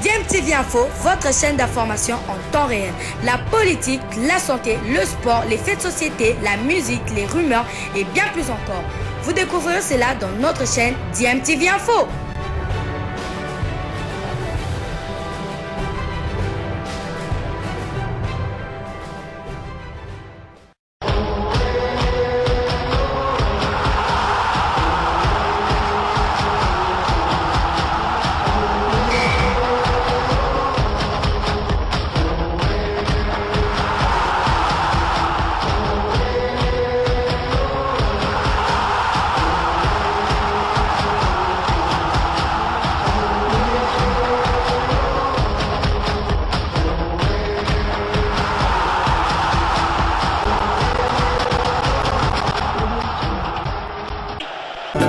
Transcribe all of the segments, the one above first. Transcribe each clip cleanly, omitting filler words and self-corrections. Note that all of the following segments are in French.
DMTV Info, votre chaîne d'information en temps réel. La politique, la santé, le sport, les faits de société, la musique, les rumeurs et bien plus encore. Vous découvrirez cela dans notre chaîne DMTV Info.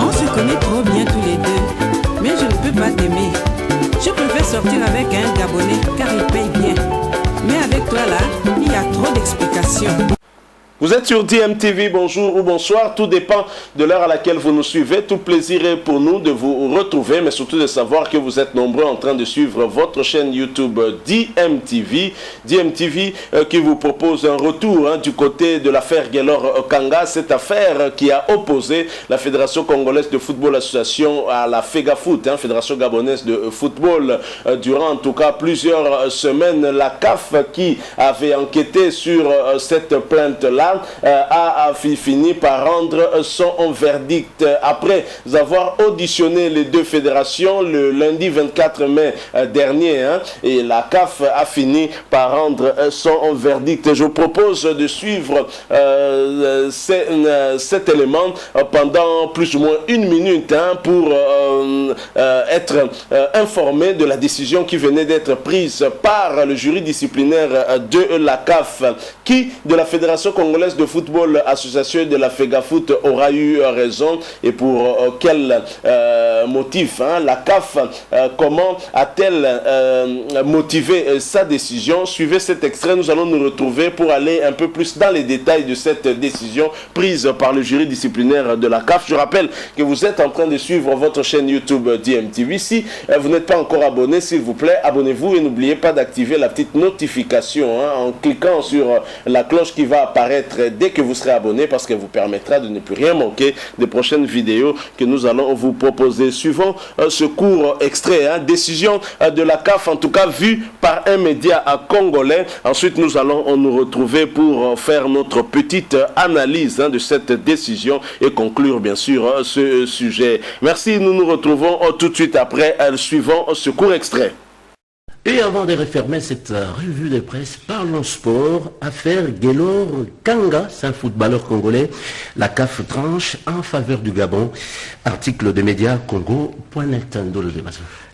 On se connaît trop bien tous les deux, mais je ne peux pas t'aimer. Je préfère sortir avec un Gabonais car il paye bien. Mais avec toi là, il y a trop d'explications. Vous êtes sur DMTV, bonjour ou bonsoir, tout dépend de l'heure à laquelle vous nous suivez. Tout plaisir est pour nous de vous retrouver, mais surtout de savoir que vous êtes nombreux en train de suivre votre chaîne YouTube DMTV. DMTV qui vous propose un retour du côté de l'affaire Guelor Kanga, cette affaire qui a opposé la Fédération Congolaise de Football Association à la FEGAFOOT, Fédération Gabonaise de Football. Durant en tout cas plusieurs semaines, la CAF qui avait enquêté sur cette plainte-là a fini par rendre son verdict. Après avoir auditionné les deux fédérations le lundi 24 mai dernier, et la CAF a fini par rendre son verdict. Je vous propose de suivre cet élément pendant plus ou moins une minute pour être informé de la décision qui venait d'être prise par le jury disciplinaire de la CAF, qui de la Fédération Congolaise de Football Association de la FEGAFOOT aura eu raison et pour quel motif. La CAF, comment a-t-elle motivé sa décision? Suivez cet extrait, nous allons nous retrouver pour aller un peu plus dans les détails de cette décision prise par le jury disciplinaire de la CAF. Je rappelle que vous êtes en train de suivre votre chaîne YouTube DMTV. Si vous n'êtes pas encore abonné, s'il vous plaît, abonnez-vous et n'oubliez pas d'activer la petite notification en cliquant sur la cloche qui va apparaître dès que vous serez abonné, parce qu'elle vous permettra de ne plus rien manquer des prochaines vidéos que nous allons vous proposer. Suivons ce court extrait, décision de la CAF, en tout cas vue par un média congolais. Ensuite nous allons nous retrouver pour faire notre petite analyse de cette décision et conclure bien sûr ce sujet. Merci, nous nous retrouvons tout de suite après. Suivons ce court extrait. Et avant de refermer cette revue de presse, parlons sport, affaire Guelor Kanga, c'est un footballeur congolais. La CAF tranche en faveur du Gabon. Article de médias Congo.net.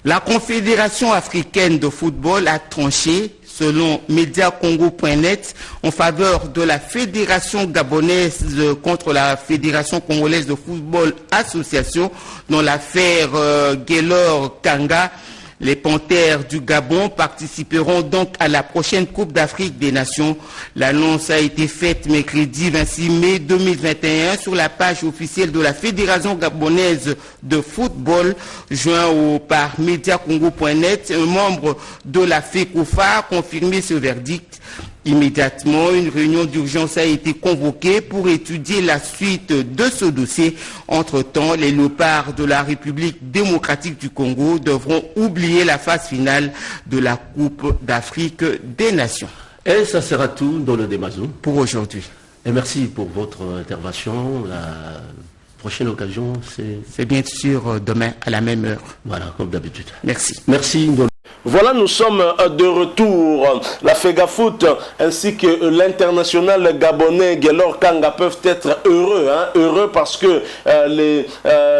La Confédération africaine de football a tranché, selon Mediacongo.net, en faveur de la Fédération gabonaise contre la Fédération congolaise de football association dans l'affaire Guelor Kanga. Les Panthères du Gabon participeront donc à la prochaine Coupe d'Afrique des Nations. L'annonce a été faite mercredi 26 mai 2021 sur la page officielle de la Fédération gabonaise de football, joint par Mediacongo.net. Un membre de la FECOFA a confirmé ce verdict. Immédiatement, une réunion d'urgence a été convoquée pour étudier la suite de ce dossier. Entre-temps, les léopards de la République démocratique du Congo devront oublier la phase finale de la Coupe d'Afrique des Nations. Et ça sera tout dans le Démazou pour aujourd'hui. Et merci pour votre intervention. La prochaine occasion, c'est bien sûr demain à la même heure. Voilà, comme d'habitude. Merci. Merci. Voilà, nous sommes de retour. La FEGAFOOT ainsi que l'international gabonais Guelor Kanga peuvent être heureux. Heureux parce que les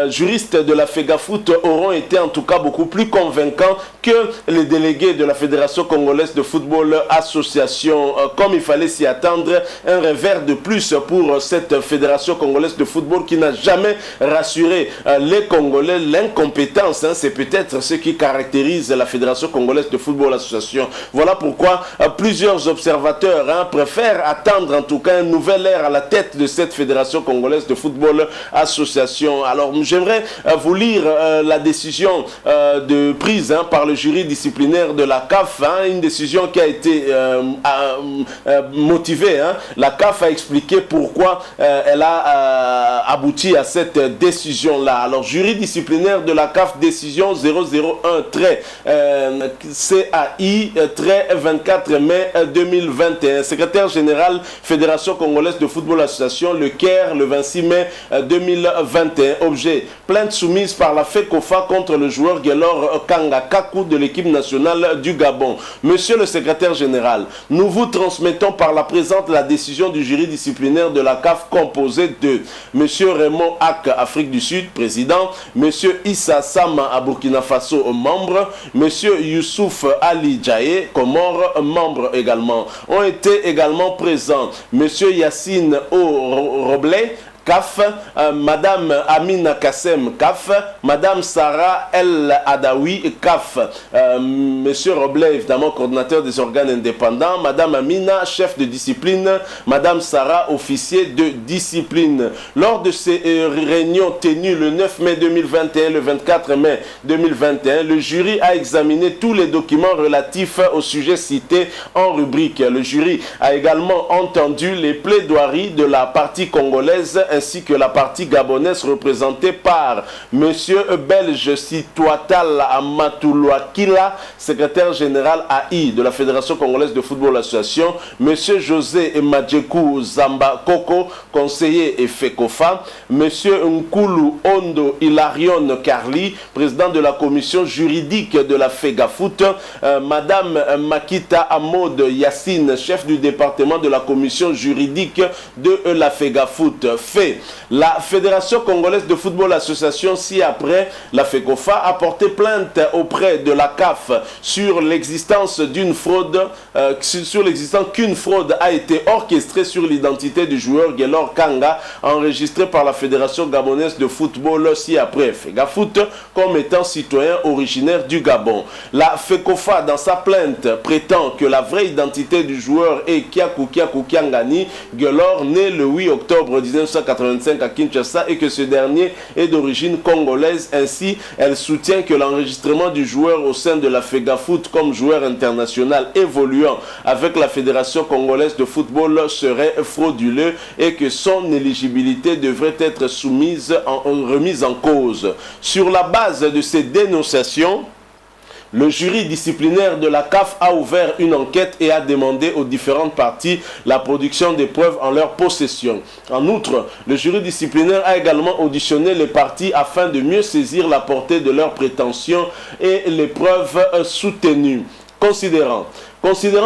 juristes de la FEGAFOOT auront été en tout cas beaucoup plus convaincants que les délégués de la Fédération Congolaise de Football Association. Comme il fallait s'y attendre, un revers de plus pour cette Fédération Congolaise de Football qui n'a jamais rassuré les Congolais. L'incompétence, c'est peut-être ce qui caractérise la Fédération congolaise de football association. Voilà pourquoi plusieurs observateurs préfèrent attendre en tout cas un nouvel ère à la tête de cette fédération congolaise de football association. Alors j'aimerais vous lire la décision de prise par le jury disciplinaire de la CAF, une décision qui a été motivée. La CAF a expliqué pourquoi elle a abouti à cette décision-là. Alors jury disciplinaire de la CAF, décision 001-CAI-24 mai 2021. Secrétaire général Fédération congolaise de football association, le Caire, le 26 mai 2021. Objet, plainte soumise par la FECOFA contre le joueur Gelor Kanga Kaku de l'équipe nationale du Gabon. Monsieur le secrétaire général, nous vous transmettons par la présente la décision du jury disciplinaire de la CAF composé de Monsieur Raymond Ak, Afrique du Sud, président, Monsieur Issa Sama à Burkina Faso, membre, Monsieur Youssouf Ali Djaye, Comore, membre également. Ont été également présents Monsieur Yassine O. Roblé, CAF, Madame Amina Kassem, CAF, Madame Sarah El Adawi, CAF, Monsieur Roblé, évidemment, coordinateur des organes indépendants, Madame Amina, chef de discipline, Madame Sarah, officier de discipline. Lors de ces réunions tenues le 9 mai 2021, le 24 mai 2021, le jury a examiné tous les documents relatifs au sujet cité en rubrique. Le jury a également entendu les plaidoiries de la partie congolaise ainsi que la partie gabonaise représentée par Monsieur belge Sitouatal Amatoulouakila, secrétaire général AI de la Fédération congolaise de football association, Monsieur José Madjekou Zamba Koko, conseiller et FECOFA, Monsieur Nkulu Ondo Hilarion Carli, président de la commission juridique de la FEGAFOOT, Madame Makita Amod Yassine, chef du département de la commission juridique de la FEGAFOOT. La Fédération congolaise de football association, ci-après, la FECOFA, a porté plainte auprès de la CAF sur l'existence d'une fraude, qu'une fraude a été orchestrée sur l'identité du joueur Gelor Kanga, enregistré par la Fédération gabonaise de football, ci-après FEGAFOOT, comme étant citoyen originaire du Gabon. La FECOFA, dans sa plainte, prétend que la vraie identité du joueur est Kyaku Kyangani Gelor, né le 8 octobre 1985 à Kinshasa, et que ce dernier est d'origine congolaise. Ainsi, elle soutient que l'enregistrement du joueur au sein de la FEGAFOOT comme joueur international évoluant avec la Fédération congolaise de football serait frauduleux et que son éligibilité devrait être remise en cause. Sur la base de ces dénonciations, le jury disciplinaire de la CAF a ouvert une enquête et a demandé aux différentes parties la production des preuves en leur possession. En outre, le jury disciplinaire a également auditionné les parties afin de mieux saisir la portée de leurs prétentions et les preuves soutenues. Considérant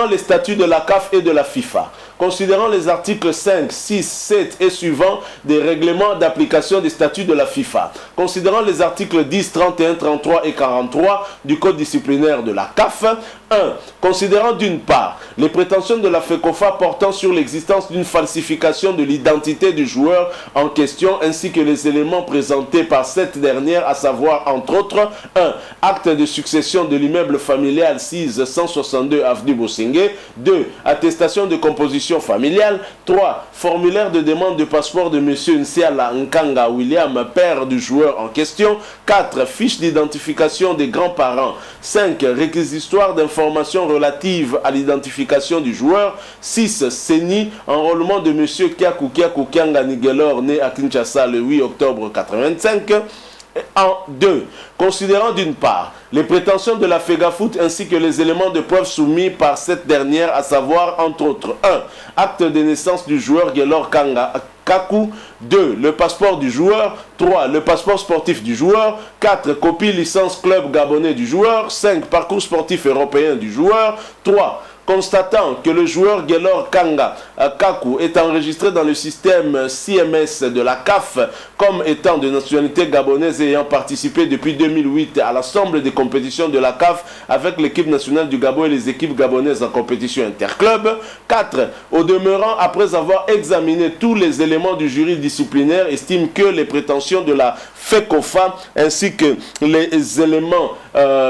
les statuts de la CAF et de la FIFA, considérant les articles 5, 6, 7 et suivants des règlements d'application des statuts de la FIFA, considérant les articles 10, 31, 33 et 43 du code disciplinaire de la CAF, 1. Considérant d'une part les prétentions de la FECOFA portant sur l'existence d'une falsification de l'identité du joueur en question ainsi que les éléments présentés par cette dernière, à savoir entre autres 1. Acte de succession de l'immeuble familial 6 162 avenue Bosingué, 2. Attestation de composition familiale, 3. Formulaire de demande de passeport de M. Nsiala Nkanga William, père du joueur en question, 4. Fiche d'identification des grands-parents, 5. Réquisitoire d'informations relatives à l'identification du joueur, 6. CENI, enrôlement de M. Kyaku Kyangani Gelor, né à Kinshasa le 8 octobre 1985. En 2. Considérant d'une part les prétentions de la FEGAFOOT ainsi que les éléments de preuve soumis par cette dernière, à savoir entre autres 1. Acte de naissance du joueur Gelor Kanga Kaku, 2. Le passeport du joueur, 3. Le passeport sportif du joueur, 4. Copie licence club gabonais du joueur, 5. Parcours sportif européen du joueur, 3. Constatant que le joueur Gelor Kanga Kaku est enregistré dans le système CMS de la CAF comme étant de nationalité gabonaise et ayant participé depuis 2008 à l'ensemble des compétitions de la CAF avec l'équipe nationale du Gabon et les équipes gabonaises en compétition interclub. 4. Au demeurant, après avoir examiné tous les éléments du jury disciplinaire, estime que les prétentions de la FECOFA ainsi que les éléments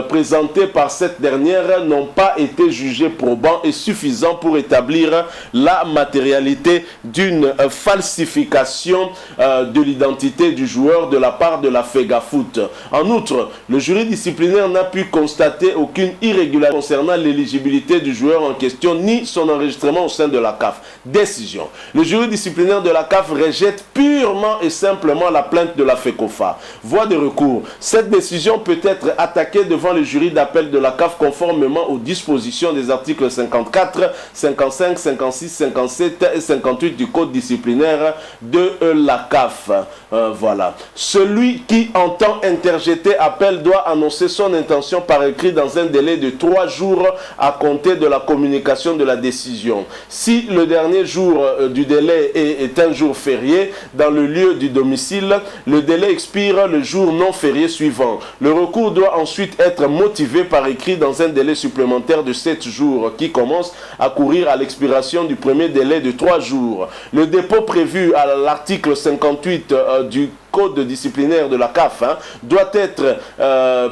présentés par cette dernière n'ont pas été jugés probants et suffisants pour établir la matérialité d'une falsification de l'identité du joueur de la part de la FEGAFOOT. En outre, le jury disciplinaire n'a pu constater aucune irrégularité concernant l'éligibilité du joueur en question ni son enregistrement au sein de la CAF. Décision. Le jury disciplinaire de la CAF rejette purement et simplement la plainte de la FECOFA. Voie de recours. Cette décision peut être attaquée devant le jury d'appel de la CAF conformément aux dispositions des articles 54, 55, 56, 57 et 58 du code disciplinaire de la CAF. Voilà. Celui qui entend interjeter appel doit annoncer son intention par écrit dans un délai de 3 jours à compter de la communication de la décision. Si le dernier jour du délai est un jour férié dans le lieu du domicile, le délai expire le jour non férié suivant. Le recours doit ensuite être motivé par écrit dans un délai supplémentaire de 7 jours qui commence à courir à l'expiration du premier délai de 3 jours. Le dépôt prévu à l'article 58 du code disciplinaire de la CAF doit être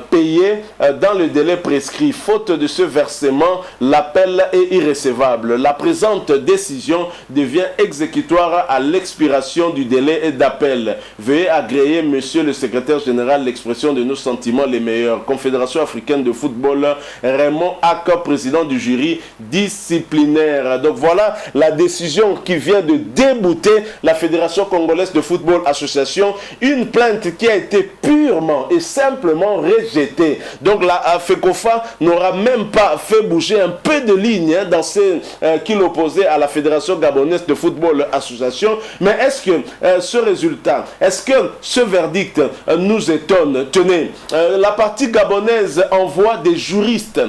payé dans le délai prescrit. Faute de ce versement, l'appel est irrécevable. La présente décision devient exécutoire à l'expiration du délai d'appel. Veuillez agréer, monsieur le secrétaire général, l'expression de nos sentiments les meilleurs. Confédération africaine de football, Raymond Aka, président du jury disciplinaire. Donc voilà la décision qui vient de débouter la Fédération congolaise de football association. Une plainte qui a été purement et simplement rejetée. Donc la FECOFA n'aura même pas fait bouger un peu de ligne dans ce qu'il opposait à la Fédération gabonaise de football association. Mais est-ce que ce résultat, est-ce que ce verdict nous étonne? Tenez, la partie gabonaise envoie des juristes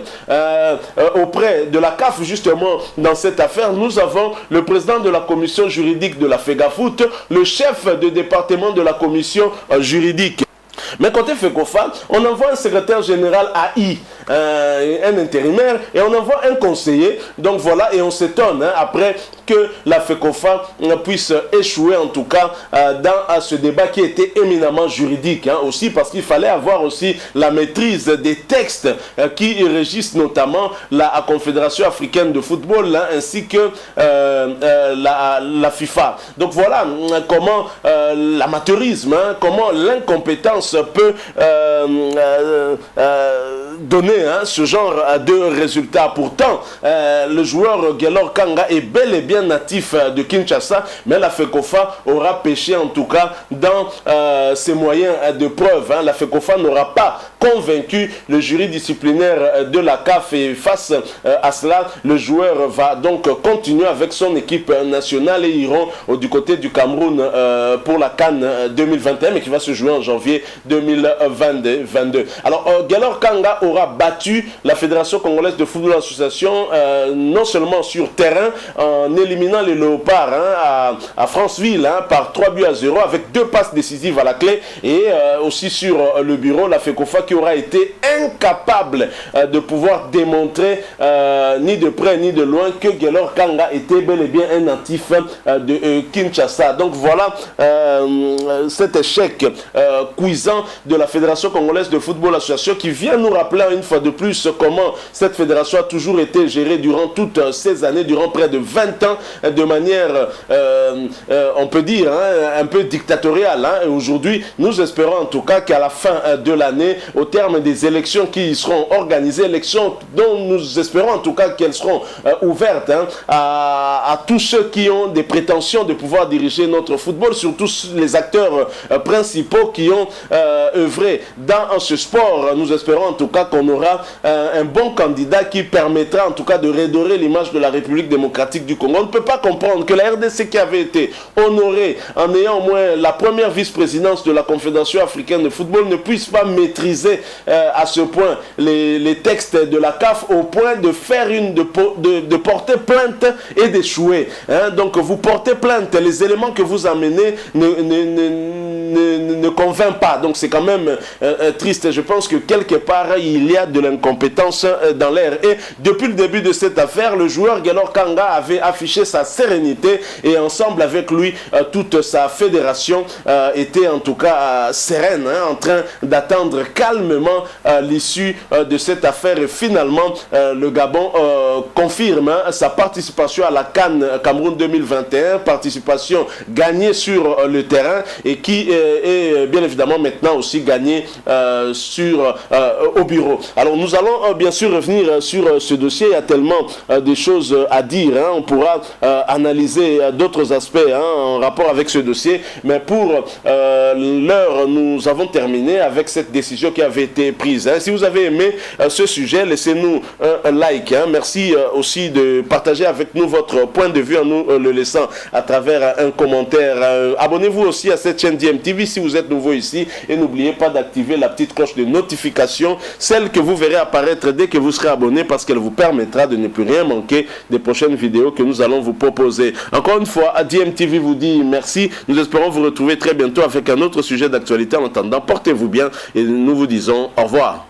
auprès de la CAF justement dans cette affaire. Nous avons le président de la commission juridique de la FEGAFOOT, le chef de département de la commission juridique. Mais côté FECOFA, on envoie un secrétaire général AI, un intérimaire, et on envoie un conseiller. Donc voilà, et on s'étonne après que la FECOFA puisse échouer en tout cas dans ce débat qui était éminemment juridique. Aussi parce qu'il fallait avoir aussi la maîtrise des textes qui régissent notamment la Confédération africaine de football ainsi que la FIFA. Donc voilà comment l'amateurisme, comment l'incompétence peut donner ce genre de résultats. Pourtant, le joueur Guelor Kanga est bel et bien natif de Kinshasa, mais la FECOFA aura péché en tout cas dans ses moyens de preuve. La FECOFA n'aura pas convaincu le jury disciplinaire de la CAF et face à cela, le joueur va donc continuer avec son équipe nationale et iront du côté du Cameroun pour la CAN 2021 mais qui va se jouer en janvier 2022. Alors, Guelor Kanga aura battu la Fédération congolaise de football association non seulement sur terrain en éliminant les Léopards à Franceville par 3-0 avec 2 passes décisives à la clé et aussi sur le bureau, la FECOFA qui aura été incapable de pouvoir démontrer ni de près ni de loin que Guelor Kanga était bel et bien un natif de Kinshasa. Donc voilà cet échec cuisant de la Fédération congolaise de football association qui vient nous rappeler une fois de plus comment cette fédération a toujours été gérée durant toutes ces années, durant près de 20 ans, de manière, on peut dire, un peu dictatoriale. Et aujourd'hui, nous espérons en tout cas qu'à la fin de l'année, au terme des élections qui seront organisées, élections dont nous espérons en tout cas qu'elles seront ouvertes à tous ceux qui ont des prétentions de pouvoir diriger notre football, surtout les acteurs principaux qui ont œuvré dans ce sport. Nous espérons en tout cas qu'on aura un bon candidat qui permettra en tout cas de redorer l'image de la République démocratique du Congo. On ne peut pas comprendre que la RDC qui avait été honorée en ayant au moins la première vice-présidence de la Confédération africaine de football ne puisse pas maîtriser à ce point les textes de la CAF au point de faire de porter plainte et d'échouer. Donc vous portez plainte, les éléments que vous amenez ne convainc pas. Donc c'est quand même triste. Je pense que quelque part il y a de l'incompétence dans l'air. Et depuis le début de cette affaire, le joueur Guelor Kanga avait affiché sa sérénité et ensemble avec lui toute sa fédération population était en tout cas sereine, en train d'attendre calmement l'issue de cette affaire. Et finalement, le Gabon confirme sa participation à la CAN Cameroun 2021, participation gagnée sur le terrain et qui est bien évidemment maintenant aussi gagnée au bureau. Alors nous allons bien sûr revenir sur ce dossier. Il y a tellement de choses à dire. On pourra analyser d'autres aspects en rapport avec ce dossier. Mais pour l'heure, nous avons terminé avec cette décision qui avait été prise. Si vous avez aimé ce sujet, laissez-nous un like. Merci aussi de partager avec nous votre point de vue en nous le laissant à travers un commentaire. Abonnez-vous aussi à cette chaîne DMTV si vous êtes nouveau ici et n'oubliez pas d'activer la petite cloche de notification, celle que vous verrez apparaître dès que vous serez abonné, parce qu'elle vous permettra de ne plus rien manquer des prochaines vidéos que nous allons vous proposer. Encore une fois, DMTV vous dit merci. Nous espérons vous retrouver très bientôt avec un autre sujet d'actualité. En attendant, portez-vous bien et nous vous disons au revoir.